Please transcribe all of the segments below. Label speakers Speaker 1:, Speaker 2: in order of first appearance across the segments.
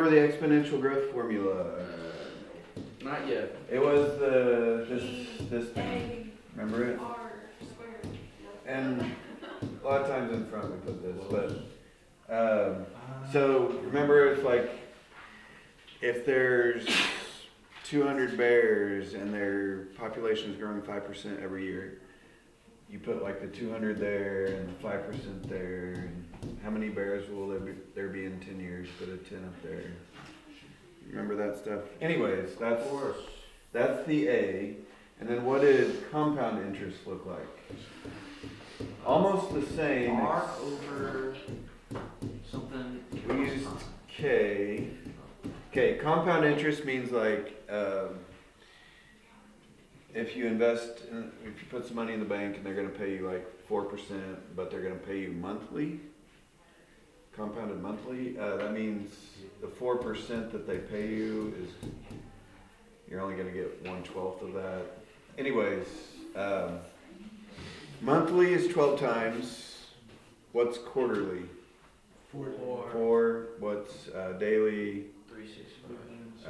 Speaker 1: remember the exponential growth formula?
Speaker 2: Not yet.
Speaker 1: It was this thing. Remember it?
Speaker 3: R squared.
Speaker 1: And a lot of times in front we put this, but so remember it's like if there's 200 bears and their population is growing 5% every year, you put like the 200 there and the 5% there, and how many bears will there be in 10 years? Put a 10 up there. Remember that stuff? Anyways, that's the A. And then what did compound interest look like? Almost the same.
Speaker 2: R over something.
Speaker 1: We used K. Okay, compound interest means like if you if you put some money in the bank and they're going to pay you like 4%, but they're going to pay you monthly, compounded monthly, that means the 4% that they pay you is, you're only going to get 1/12 of that. Anyways, monthly is 12 times. What's quarterly? 4. What's daily?
Speaker 2: 365.
Speaker 1: I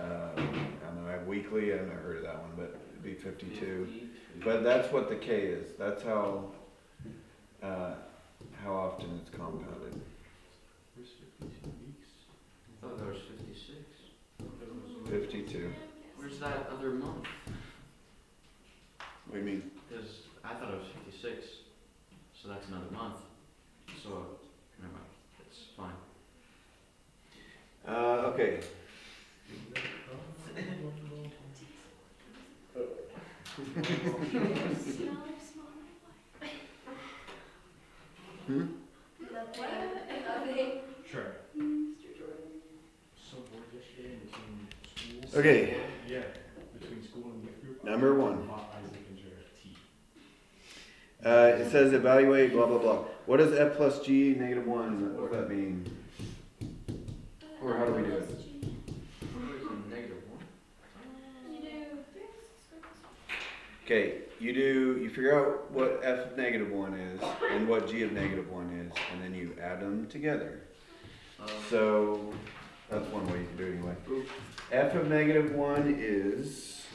Speaker 1: don't know, I have weekly, I've never heard of that one, but it'd be 52. But that's what the K is. That's how often it's compounded.
Speaker 2: Where's 52 weeks? I thought there was 56.
Speaker 1: 52.
Speaker 2: Where's that other month?
Speaker 1: What do you mean?
Speaker 2: Because I thought it was 56, so that's another month. So, never mind. It's fine.
Speaker 1: Okay.
Speaker 3: Nothing.
Speaker 4: Sure. So bored yesterday in between schools.
Speaker 1: Okay.
Speaker 4: Yeah, between school and youth group.
Speaker 1: Number 1.
Speaker 4: Isaac and Jared T.
Speaker 1: It says evaluate blah blah blah. What is f plus g negative 1? What does that mean? Or how do we do it?
Speaker 2: Negative 1.
Speaker 3: You do.
Speaker 1: Okay, you figure out what f of negative 1 is and what g of negative 1 is, and then you add them together. So that's one way you can do it anyway. F of negative 1 is,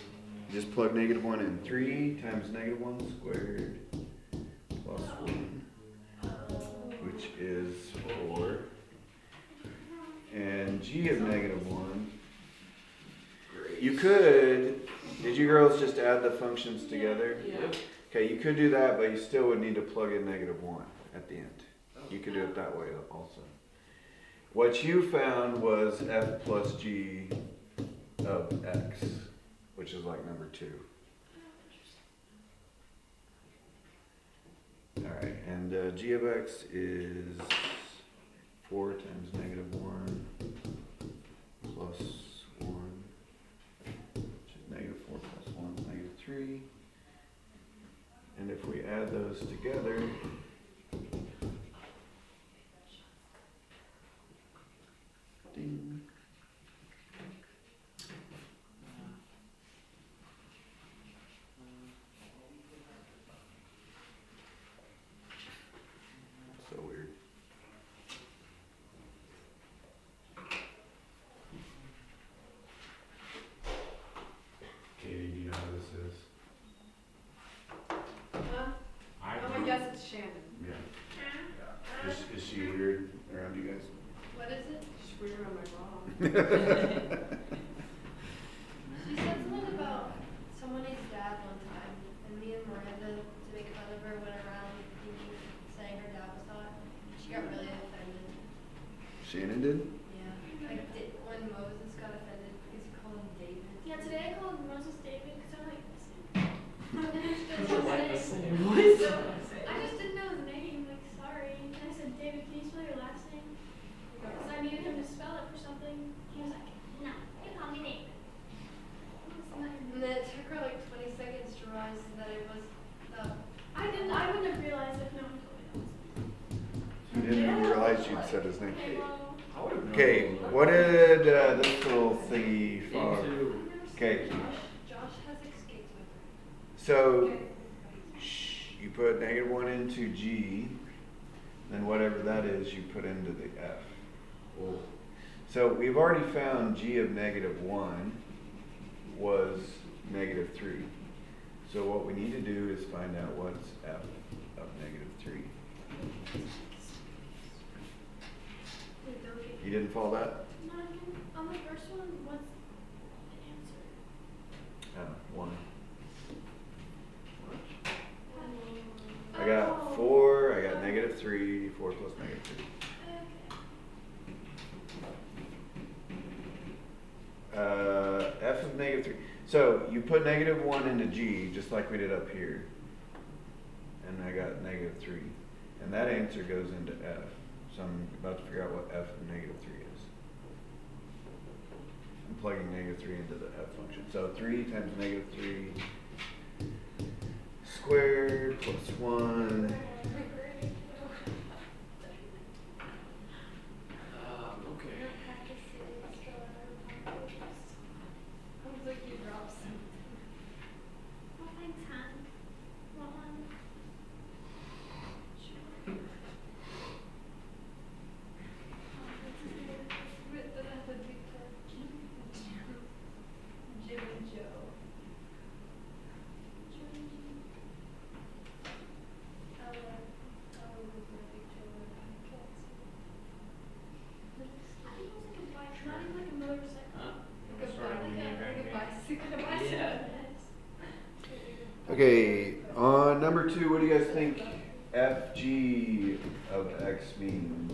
Speaker 1: just plug negative 1 in. 3 times negative 1 squared plus 1, which is 4. And g of negative 1, you could, did you girls just add the functions together?
Speaker 3: Yeah.
Speaker 1: Okay, you could do that, but you still would need to plug in negative 1 at the end. You could do it that way also. What you found was f plus g of x, which is like number 2. Alright, and g of x is 4 times negative 1 plus 1, which is negative 4 plus 1 is negative 3. And if we add those together, ding. So weird.
Speaker 4: Katie, do you know how this is?
Speaker 3: Huh?
Speaker 4: I
Speaker 3: Oh, I guess it's Shannon.
Speaker 1: Yeah. Is she weird around you guys?
Speaker 3: What is it? She's weird on my mom. She said something about somebody's dad one time, and me and Miranda, to make fun of her, went around saying her dad was hot. She got really offended.
Speaker 1: Shannon did?
Speaker 3: Yeah. Like when Moses got offended because he called him David.
Speaker 5: Yeah, today I called Moses David because I'm like, I just
Speaker 3: What?
Speaker 5: didn't know his name, like, sorry. And I said, David, can you spell your last name? Because I needed him to spell it for something. He was like, no, you call me David.
Speaker 3: And then it took her like 20 seconds to realize that it was the.
Speaker 5: I wouldn't have realized if no one told me that.
Speaker 1: You didn't even realize you'd said his name.
Speaker 5: Okay, well,
Speaker 2: I would have known.
Speaker 1: Okay, what did this little thingy for?
Speaker 2: Into
Speaker 1: Okay,
Speaker 3: Josh has escaped with her.
Speaker 1: so you put negative 1 into g, then whatever that is, you put into the f. So we've already found g of -1 was -3. So what we need to do is find out what's f of -3. You didn't follow that?
Speaker 5: No, on the first one, what's the answer?
Speaker 1: 1. I got 4, I got -3, 4 plus -3. F of -3. So you put -1 into G, just like we did up here. And I got -3. And that answer goes into F. So I'm about to figure out what F of -3 is. I'm plugging -3 into the F function. So 3 times -3 squared plus 1.
Speaker 2: Okay.
Speaker 3: Sounds like you dropped something.
Speaker 5: Oh, thanks, hon. Want one? Sure.
Speaker 3: With the Jim and Joe.
Speaker 5: Not even like a motorcycle.
Speaker 2: Huh?
Speaker 3: Like a bicycle.
Speaker 2: Yeah.
Speaker 1: Okay, on number 2, what do you guys think FG of X means?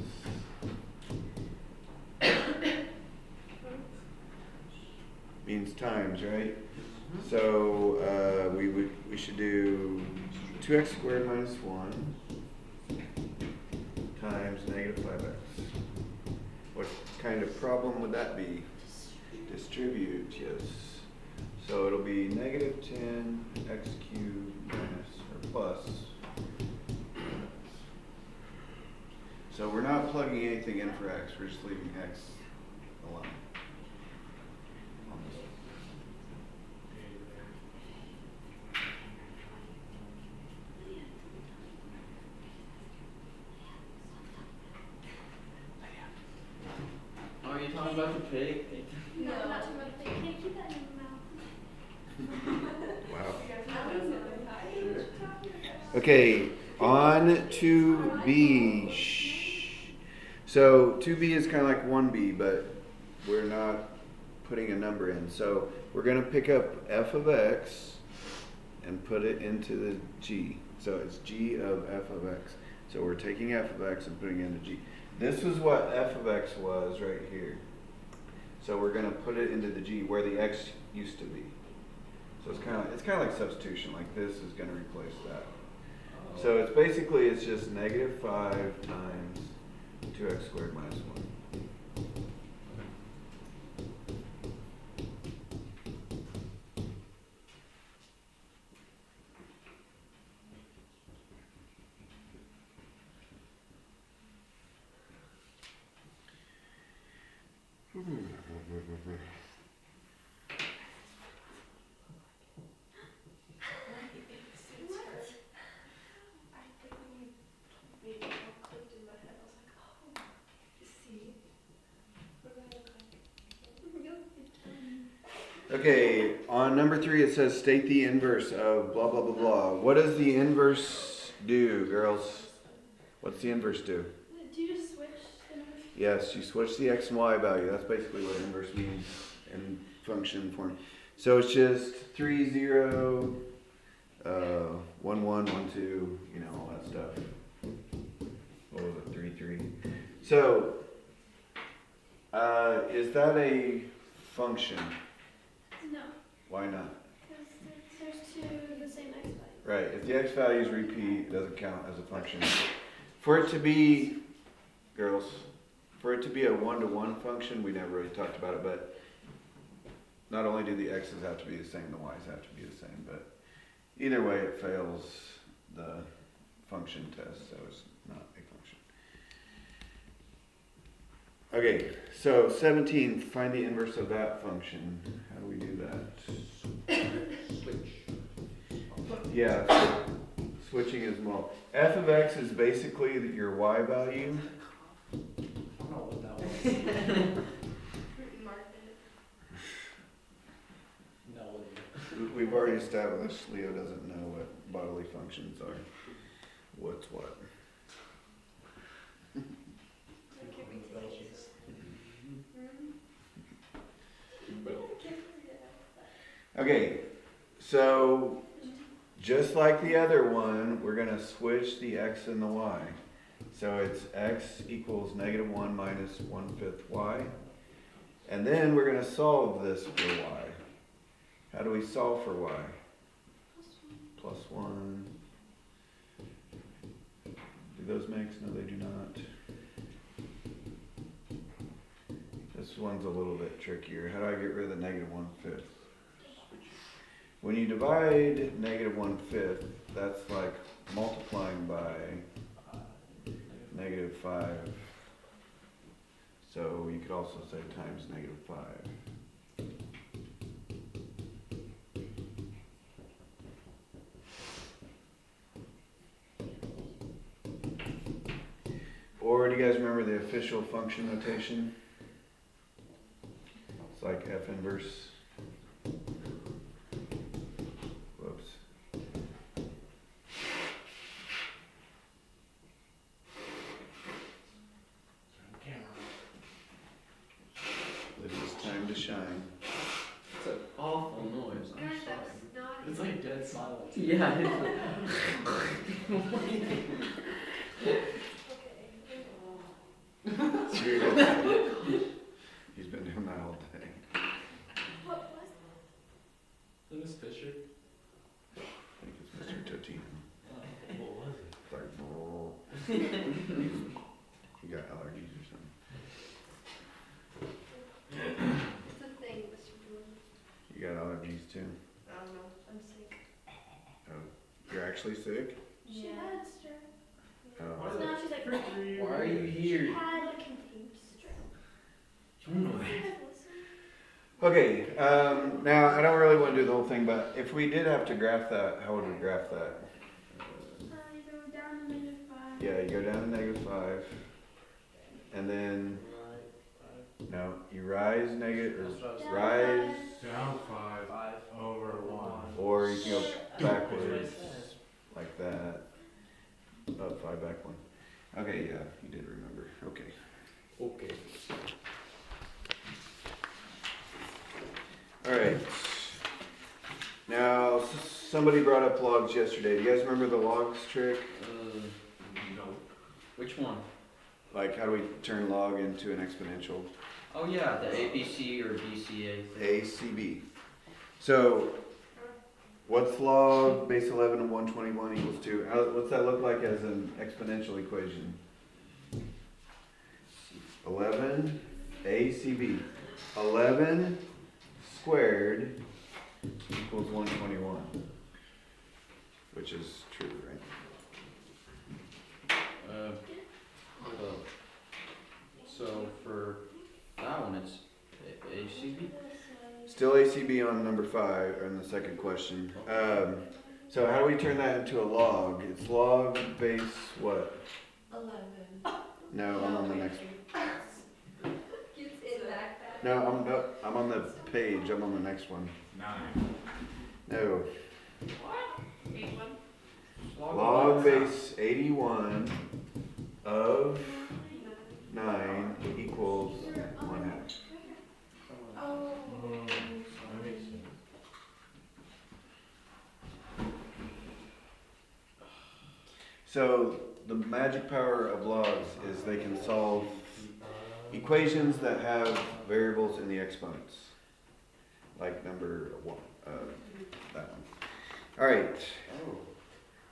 Speaker 1: Means times, right? So we should do 2x squared minus 1 times -5x. What kind of problem would that be? Distribute, yes. So it'll be -10 x cubed minus or plus. So we're not plugging anything in for x, we're just leaving x alone. On this one.
Speaker 2: Oh, are you talking about the pig?
Speaker 5: No, I'm not talking about the thing. Can you keep that in your mouth?
Speaker 1: Wow.
Speaker 3: Sure.
Speaker 1: Okay, on to B. So 2B is kind of like 1B, but we're not putting a number in. So we're going to pick up f of x and put it into the G. So it's G of f of x. So we're taking f of x and putting it into G. This is what f of x was right here. So we're going to put it into the G where the x used to be. So it's kind of like substitution. Like this is going to replace that. So it's basically it's just -5 times 2x squared minus 1. Okay, on number 3 it says state the inverse of blah blah blah blah. What does the inverse do, girls? What's the inverse do?
Speaker 5: Do you just switch the numbers?
Speaker 1: Yes, you switch the x and y value. That's basically what inverse means in function form. So it's just 3, 0, 1, 1, 1, 2, you know, all that stuff. What was it, 3, 3? So, is that a function?
Speaker 5: No,
Speaker 1: Why not?
Speaker 5: because there's two of the same x values.
Speaker 1: Right, if the x values repeat, it doesn't count as a function. For it to be, girls, for it to be a one-to-one function, we never really talked about it, but not only do the x's have to be the same, the y's have to be the same, but either way it fails the function test, so it's not a function. Okay, so 17, find the inverse of that function. How do we do that?
Speaker 2: Switch.
Speaker 1: Yeah, so switching is well. F of x is basically your y value.
Speaker 2: I don't know what that was.
Speaker 1: we've already established Leo doesn't know what bodily functions are. What's what?
Speaker 3: Don't give me tissues.
Speaker 1: Okay, so just like the other one, we're gonna switch the x and the y. So it's x equals -1 minus 1/5 y. And then we're gonna solve this for y. How do we solve for y? +1. Do those mix? No, they do not. This one's a little bit trickier. How do I get rid of the -1/5? When you divide -1/5, that's like multiplying by -5. So you could also say times -5. Or do you guys remember the official function notation? It's like f inverse. Whoops. Lydia's time to shine.
Speaker 2: It's an awful noise. I'm
Speaker 3: Guys, that
Speaker 2: sorry.
Speaker 3: was not
Speaker 4: It's like dead silence.
Speaker 2: Yeah, it's
Speaker 1: He's been doing that all day.
Speaker 5: What was
Speaker 4: Isn't this Fisher?
Speaker 1: I think it's Mr. Totino.
Speaker 4: What was it?
Speaker 1: It's like, you got allergies or something.
Speaker 3: It's a thing, Mr. Jordan.
Speaker 1: You got allergies too?
Speaker 3: I don't know. I'm sick.
Speaker 1: Oh, you're actually sick?
Speaker 5: She had strep.
Speaker 1: Oh.
Speaker 5: So now she's like,
Speaker 2: Why are you
Speaker 5: she
Speaker 2: here?
Speaker 5: had like contained strep.
Speaker 2: You know that.
Speaker 1: Okay, now I don't really want to do the whole thing, but if we did have to graph that, how would we graph that?
Speaker 5: You go down to -5.
Speaker 1: Yeah, you go down to -5, and then, no, you rise negative, or rise,
Speaker 4: Down 5 over 1.
Speaker 1: or you can go backwards, like that. Up 5, back 1. Okay, yeah, you did remember, okay.
Speaker 2: Okay.
Speaker 1: Alright. Now, somebody brought up logs yesterday. Do you guys remember the logs trick?
Speaker 4: No.
Speaker 2: Which one?
Speaker 1: Like, how do we turn log into an exponential?
Speaker 2: Oh yeah, the ABC or BCA thing.
Speaker 1: ACB. So, what's log base 11 of 121 equals 2? What's that look like as an exponential equation? 11 ACB. 11 squared equals 121. Which is true, right?
Speaker 2: Hold up. So for that one, it's ACB?
Speaker 1: Still ACB on number 5, on the second question. So how do we turn that into a log? It's log base what?
Speaker 3: 11.
Speaker 1: No, I'm on the next.
Speaker 3: It's in back.
Speaker 1: No, I'm on the page. I'm on the next one.
Speaker 4: 9.
Speaker 1: No.
Speaker 3: What? 81.
Speaker 1: Log base 81 of 9 equals 1/2.
Speaker 3: Oh.
Speaker 4: That makes sense.
Speaker 1: So the magic power of logs is they can solve equations that have variables in the exponents. Like number 1, that one. Alright,
Speaker 2: Oh.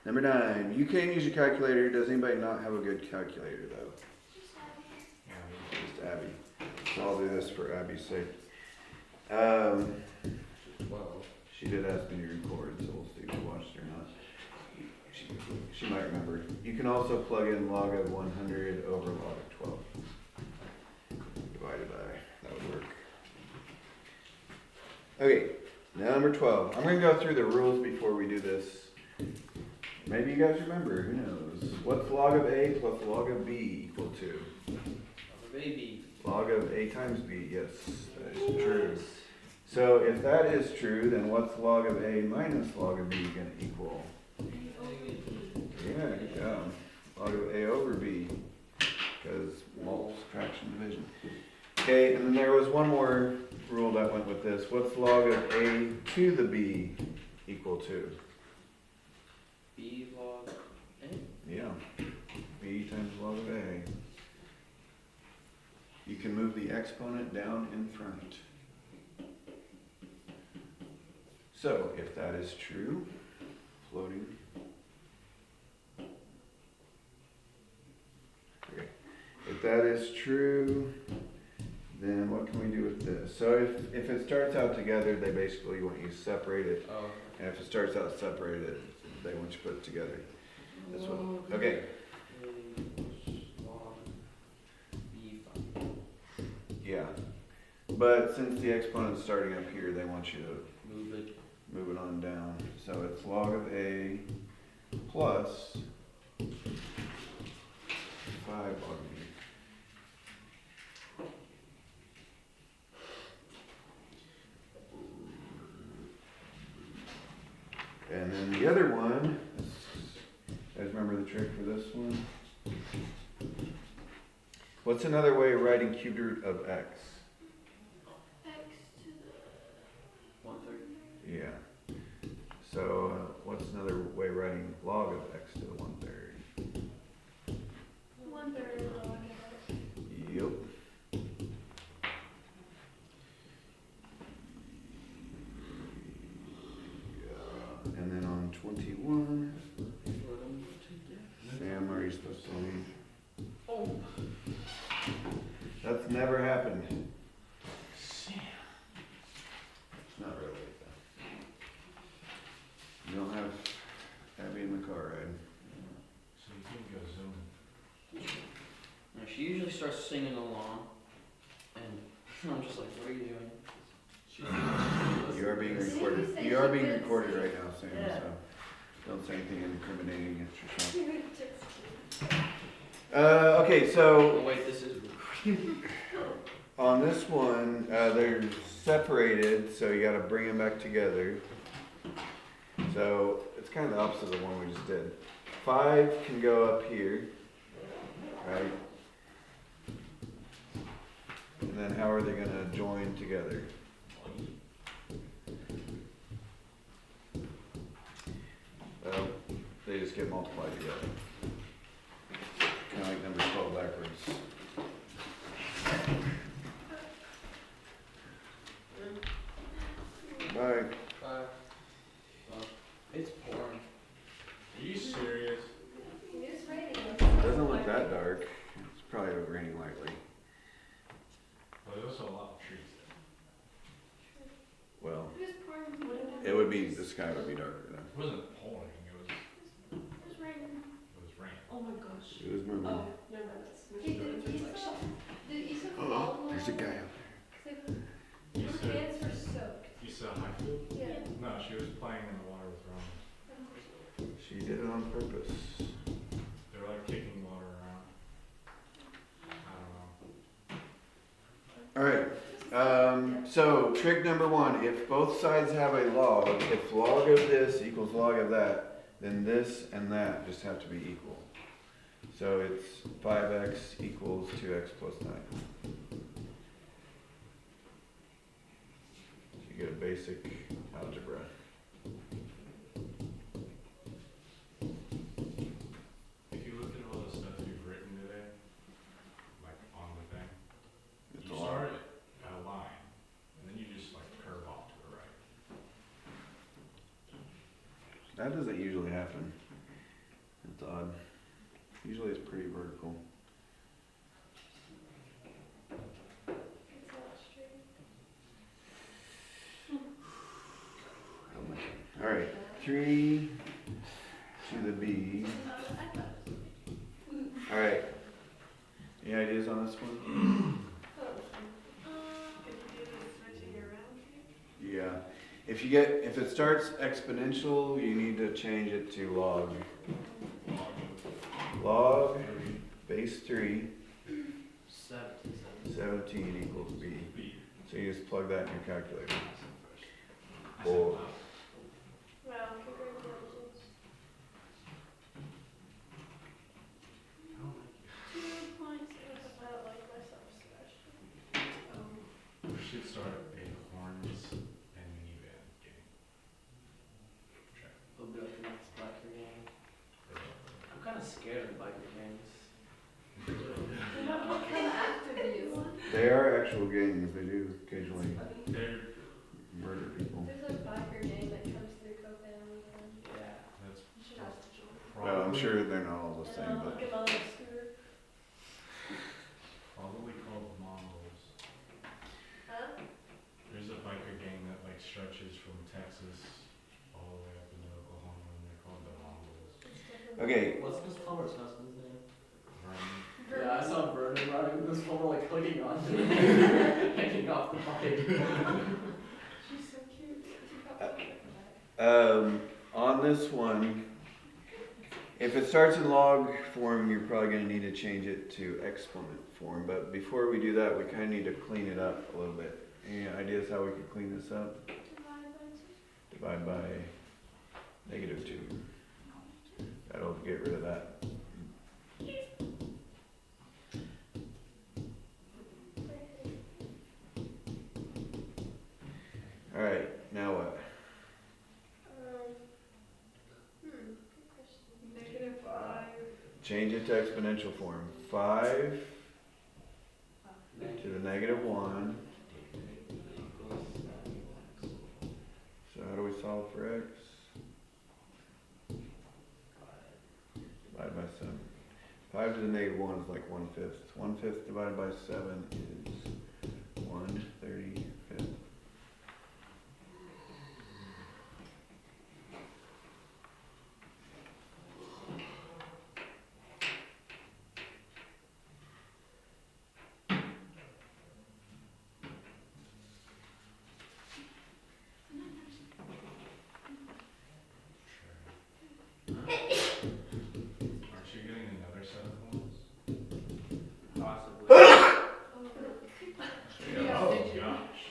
Speaker 1: number 9. You can use your calculator. Does anybody not have a good calculator though? Just Abby. So I'll do this for Abby's sake.
Speaker 2: 12.
Speaker 1: She did ask me to record, so we'll see if she watched it or not. She might remember. You can also plug in log of 100 over log of 12. Divided by, that would work. Okay, now number 12. I'm going to go through the rules before we do this. Maybe you guys remember, who knows? What's log of A plus log of B equal to?
Speaker 2: Baby.
Speaker 1: Log of A times B, yes, that is true. So if that is true, then what's log of A minus log of B gonna equal? Yeah, good job. Log of A over B, because subtraction, division. Okay, and then there was one more rule that went with this. What's log of A to the B equal to?
Speaker 2: B log A?
Speaker 1: Yeah, B times log of A. You can move the exponent down in front. So if that is true, floating. Okay. If that is true, then what can we do with this? So if it starts out together, they basically want you to separate it.
Speaker 2: Oh.
Speaker 1: And if it starts out separated, they want you to put it together. That's what, okay.
Speaker 2: Log B 5.
Speaker 1: Yeah. But since the exponent's starting up here, they want you to move it on down. So it's log of A plus 5 log of B. And then the other one, you guys remember the trick for this one? What's another way of writing cubed root of x?
Speaker 5: X to the
Speaker 2: 1/3.
Speaker 1: Yeah. So what's another way of writing log of x to the 1/3?
Speaker 5: 1/3 log of X.
Speaker 1: Yep. Yeah. And then on 21, Sam, are you supposed to leave?
Speaker 2: Oh.
Speaker 1: That's never happened. Not really. You don't have Abby in the car ride.
Speaker 4: So you can go zoom.
Speaker 2: Now, she usually starts singing along, and I'm just like, what are you doing?
Speaker 1: You are being recorded. You are being recorded right now, Sam, so don't say anything incriminating against yourself. Okay, so
Speaker 2: Oh, wait, this is
Speaker 1: on this one, they're separated, so you gotta bring them back together. So it's kind of the opposite of the one we just did. 5 can go up here, right? And then how are they gonna join together? Well, they just get multiplied together. Kind of like number 12 backwards. Bye.
Speaker 2: It's pouring.
Speaker 4: Are you serious?
Speaker 3: It's raining.
Speaker 1: It doesn't look that dark. It's probably raining lightly.
Speaker 4: Well, there's also a lot of trees
Speaker 1: Well,
Speaker 5: It was pouring.
Speaker 1: it would be, the sky would be darker then.
Speaker 4: there. It wasn't pouring,
Speaker 5: It was raining.
Speaker 4: it was raining.
Speaker 6: Oh my gosh.
Speaker 1: It was moving.
Speaker 6: Oh, never mind. That's
Speaker 3: Hey, did Issa fall in the
Speaker 1: There's a
Speaker 3: water?
Speaker 1: guy out
Speaker 3: Her
Speaker 4: You said,
Speaker 3: pants were soaked.
Speaker 4: you said Highfield?
Speaker 3: Yeah.
Speaker 4: No, she was playing in the water with Rome.
Speaker 1: there. She did it on purpose.
Speaker 4: They were like kicking water around. I don't know.
Speaker 1: Alright, so trick number 1, if both sides have a log, if log of this equals log of that, then this and that just have to be equal. So it's 5x equals 2x plus 9. You get a basic algebra.
Speaker 4: If you look at all the stuff you've written today, like on the thing,
Speaker 1: It's
Speaker 4: you
Speaker 1: a lot.
Speaker 4: start at a line, and then you just like curve off to the right.
Speaker 1: That doesn't usually happen. It's odd. Usually it's pretty vertical.
Speaker 3: It's all straight.
Speaker 1: Alright, 3 to the B. Alright. Any ideas on this one? Yeah. If it starts exponential, you need to change it to log. Log base 3, 17 equals B. So you just plug that in your calculator.
Speaker 2: I said
Speaker 1: Cool.
Speaker 2: wow.
Speaker 5: Wow, congratulations.
Speaker 2: I don't like you.
Speaker 5: 2 points. I don't like myself, Sebastian.
Speaker 4: We should start a horns and minivan game. Check.
Speaker 6: It'll be like the next biker gang. I'm kind of scared of biker gangs.
Speaker 3: What come after you?
Speaker 1: They are actual gangs. They do occasionally
Speaker 4: There,
Speaker 1: murder people.
Speaker 3: There's a biker gang that comes through Copan.
Speaker 6: Yeah.
Speaker 4: that's
Speaker 3: You should ask the children.
Speaker 1: Well, I'm
Speaker 4: probably,
Speaker 1: sure they're not all the same, but
Speaker 3: Look at on a scooter.
Speaker 4: probably called Mongols.
Speaker 3: Huh?
Speaker 4: There's a biker gang that like stretches from Texas all the way up into Oklahoma, and they're called the Mongols.
Speaker 1: okay.
Speaker 6: What's Miss Plummer's husband's name?
Speaker 4: Vernon.
Speaker 6: Yeah, I saw Vernon riding with Miss Plummer like hooking on to him. Hanging off the bike.
Speaker 3: She's so cute.
Speaker 1: On this one, if it starts in log form, you're probably going to need to change it to exponent form. But before we do that, we kind of need to clean it up a little bit. Any ideas how we could clean this up? Divide by -2. That'll get rid of that. All right, now what?
Speaker 3: Good question. -5.
Speaker 1: Change it to exponential form. 5 to the -1. So how do we solve for x? Divide by 7. 5 to the -1 is like 1/5. 1/5 divided by 7 is 1/35.
Speaker 4: Aren't you getting another set of horns?
Speaker 6: Possibly.
Speaker 4: Oh gosh.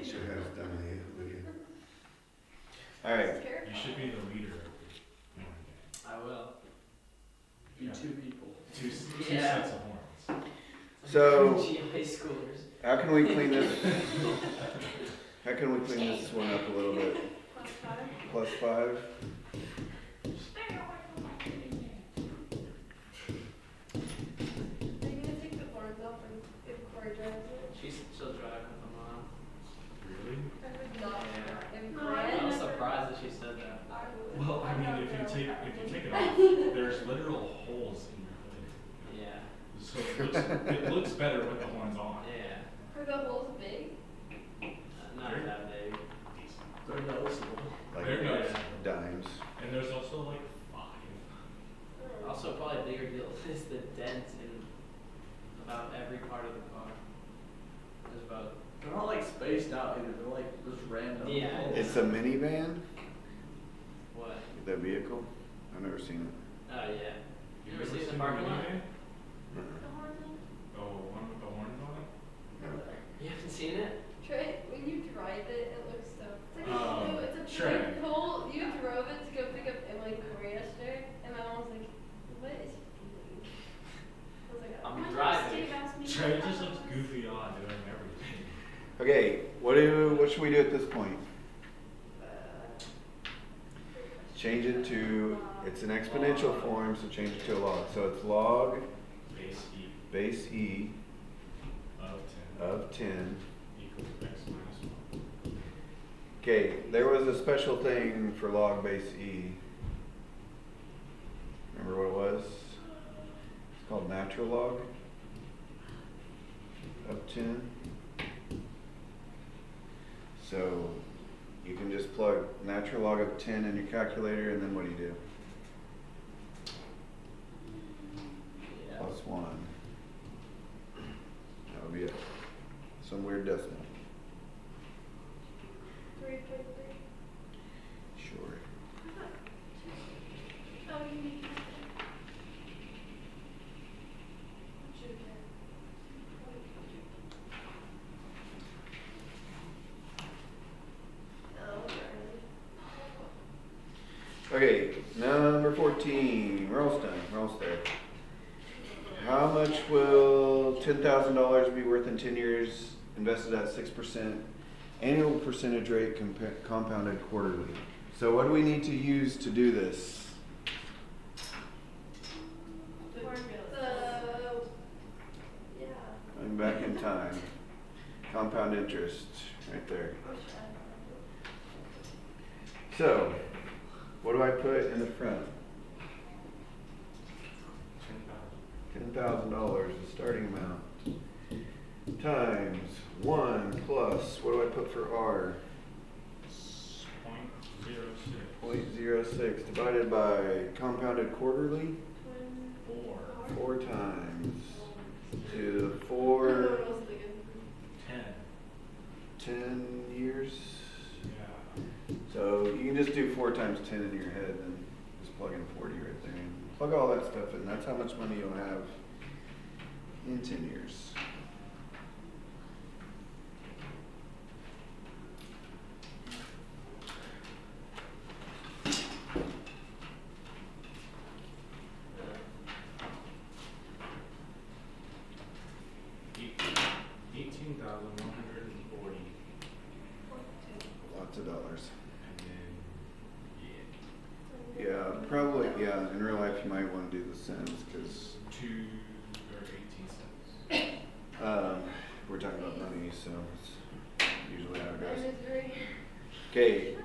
Speaker 1: Should have done it. All right.
Speaker 4: You should be the leader of the horn gang.
Speaker 6: I will. Be
Speaker 4: Yeah.
Speaker 6: 2 people.
Speaker 4: Two
Speaker 6: Yeah.
Speaker 4: sets of horns.
Speaker 1: So-
Speaker 6: High schoolers.
Speaker 1: How can we clean this? How can we clean this one up a little bit?
Speaker 5: +5.
Speaker 1: +5.
Speaker 3: Are you gonna take the horns off and if Corey drives it?
Speaker 6: She'll drive with my mom.
Speaker 4: Really?
Speaker 3: I would not.
Speaker 6: Yeah.
Speaker 3: If
Speaker 5: No,
Speaker 3: Corey
Speaker 5: I
Speaker 6: I was
Speaker 5: never-
Speaker 6: surprised that she said that.
Speaker 3: I would.
Speaker 4: Well, I mean, if you take it off, there's literal holes in your hood.
Speaker 6: Yeah.
Speaker 4: So it looks better with the horns on.
Speaker 6: Yeah.
Speaker 3: Are the holes big?
Speaker 6: Not that big.
Speaker 4: Decent.
Speaker 6: They're noticeable.
Speaker 1: Like
Speaker 4: They're noticeable.
Speaker 1: dimes.
Speaker 4: And there's also like 5.
Speaker 6: Also, probably a bigger deal is the dent in about every part of the car. There's about. They're not like spaced out either. They're like just random. Yeah.
Speaker 1: It's a minivan,
Speaker 6: What?
Speaker 1: the vehicle. I've never seen
Speaker 6: Oh yeah. You ever seen the
Speaker 4: seen
Speaker 6: parking lot?
Speaker 4: minivan?
Speaker 1: it.
Speaker 5: The horns on.
Speaker 4: Oh, one with the horns on it?
Speaker 6: You haven't seen it?
Speaker 3: Trey, when you drive it, it looks so. It's like
Speaker 4: Oh,
Speaker 3: it's a
Speaker 4: sure.
Speaker 3: big hole. You drove it to go pick up Emily and Corey yesterday, and my mom was like, "What is he doing?" I was like,
Speaker 6: I'm
Speaker 5: One time
Speaker 6: driving.
Speaker 5: Steve asked me
Speaker 4: Trey
Speaker 5: if I
Speaker 4: just
Speaker 5: thought
Speaker 4: looks
Speaker 5: it was-
Speaker 4: goofy odd doing everything.
Speaker 1: Okay, what should we do at this point? Change it to, it's an exponential form, so change it to a log. So it's log
Speaker 4: Base E
Speaker 1: base E
Speaker 4: of 10
Speaker 1: of 10.
Speaker 4: equals x minus 1.
Speaker 1: Okay, there was a special thing for log base E. Remember what it was? It's called natural log of 10. So you can just plug natural log of 10 in your calculator, and then what do you do?
Speaker 6: Yeah.
Speaker 1: Plus 1. That would be it. Some weird decimal.
Speaker 3: 3.3.
Speaker 1: Sure.
Speaker 5: Oh, you mean that.
Speaker 3: What should we get?
Speaker 1: Okay, number 14, we're almost done, we're almost there. How much will $10,000 be worth in 10 years invested at 6% annual percentage rate compounded quarterly? So what do we need to use to do this?
Speaker 3: Yeah.
Speaker 1: Going back in time. Compound interest, right there. So, what do I put in the front? $10,000, the starting amount, times 1 plus, what do I put for R? 0.06 divided by compounded quarterly? 4 times to the 4, 10 years.
Speaker 4: Yeah.
Speaker 1: So you can just do 4 times 10 in your head and just plug in 40 right there. And plug all that stuff in. That's how much money you'll have in 10 years.
Speaker 4: $18,140.
Speaker 1: Lots of dollars.
Speaker 4: And then,
Speaker 1: Yeah, probably, yeah. In real life, you might want to do the cents because
Speaker 4: 18 cents.
Speaker 1: we're talking about money, so it's usually how it goes.
Speaker 3: Misery.
Speaker 1: Okay.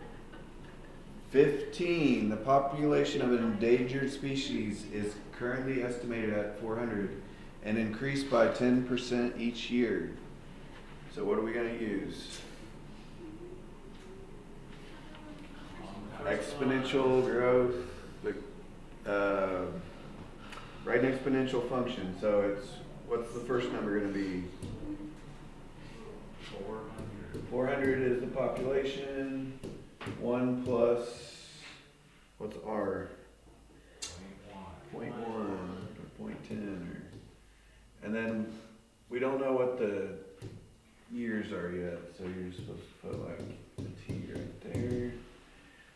Speaker 1: 15. The population of an endangered species is currently estimated at 400 and increased by 10% each year. So what are we going to use? Exponential growth, right exponential function. So it's, what's the first number going to be?
Speaker 4: 400.
Speaker 1: 400 is the population. 1 plus, what's R? 0.1 or 0.10 or, and then we don't know what the years are yet, so you're supposed to put like a T right there.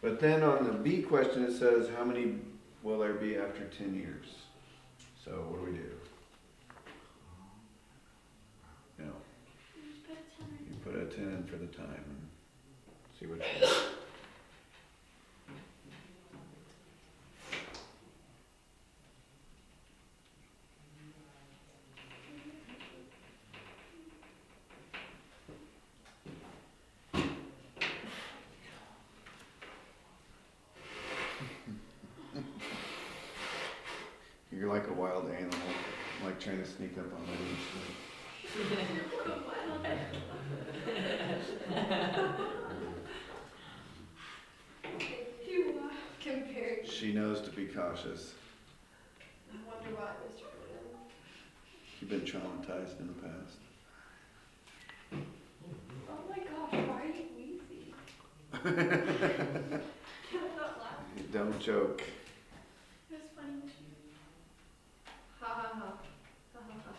Speaker 1: But then on the B question it says how many will there be after 10 years? So what do we do? You know, you put a 10 in for the time and see what you get. You're like a wild animal, like trying to sneak up on me.
Speaker 3: Compared.
Speaker 1: She knows to be cautious.
Speaker 3: I wonder why, Mr. Gordon.
Speaker 1: You've been traumatized in the past.
Speaker 3: Oh my gosh, why are you wheezy?
Speaker 5: Not laugh.
Speaker 1: Don't joke.
Speaker 5: It was funny.
Speaker 3: Ha ha ha. Ha ha ha.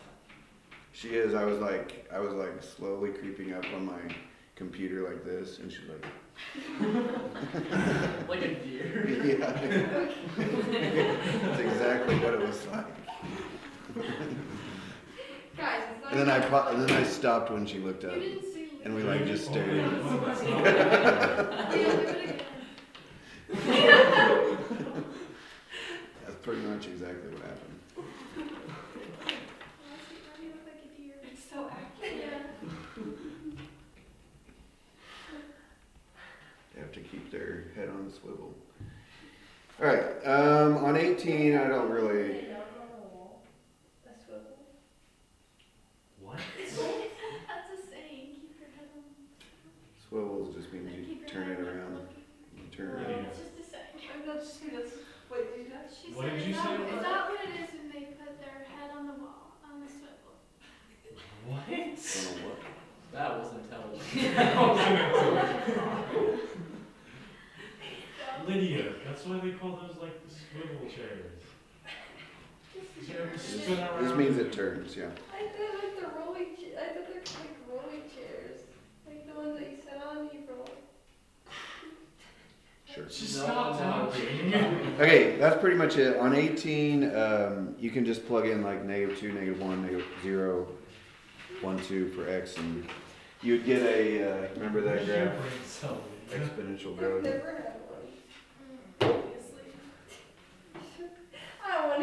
Speaker 1: She is. I was like slowly creeping up on my computer like this, and she's like,
Speaker 6: Like a deer.
Speaker 1: yeah. That's exactly what it was like.
Speaker 3: Guys, it's not
Speaker 1: And then
Speaker 3: even-
Speaker 1: I stopped when she looked up,
Speaker 5: You didn't see
Speaker 1: and we like just stared at it.
Speaker 5: We'll do it again.
Speaker 1: That's pretty much exactly what happened.
Speaker 5: Why do you look like a deer?
Speaker 3: It's so accurate.
Speaker 5: Yeah.
Speaker 1: They have to keep their head on the swivel. All right. On 18, I don't really.
Speaker 3: A swivel?
Speaker 4: What?
Speaker 5: That's a saying. Keep your head on.
Speaker 1: Swivels just means you
Speaker 5: Keep your
Speaker 1: turn
Speaker 5: head
Speaker 1: it
Speaker 5: on.
Speaker 1: around. You turn it
Speaker 5: No,
Speaker 1: around.
Speaker 5: it's just a saying.
Speaker 3: I'm not just gonna. Wait, did you know?
Speaker 5: She
Speaker 4: What
Speaker 5: said,
Speaker 4: did you
Speaker 5: is
Speaker 4: say?
Speaker 5: that, is that what it is when they put their head on the wall, on the swivel?
Speaker 4: What?
Speaker 1: I don't know what.
Speaker 6: That was intelligent.
Speaker 4: Lydia, that's why they call those like the swivel chairs. You ever spin around?
Speaker 1: This means it turns, yeah.
Speaker 3: I thought like the rolling. I thought they're like rolling chairs, like the ones that you sit on and you roll.
Speaker 1: Sure.
Speaker 4: Just
Speaker 6: No,
Speaker 4: stop
Speaker 6: no.
Speaker 4: talking.
Speaker 1: Okay, that's pretty much it. On 18, you can just plug in like -2, -1, -0, 1, 2 for x, and you'd get a, remember that graph? Exponential growth.
Speaker 3: Never had one.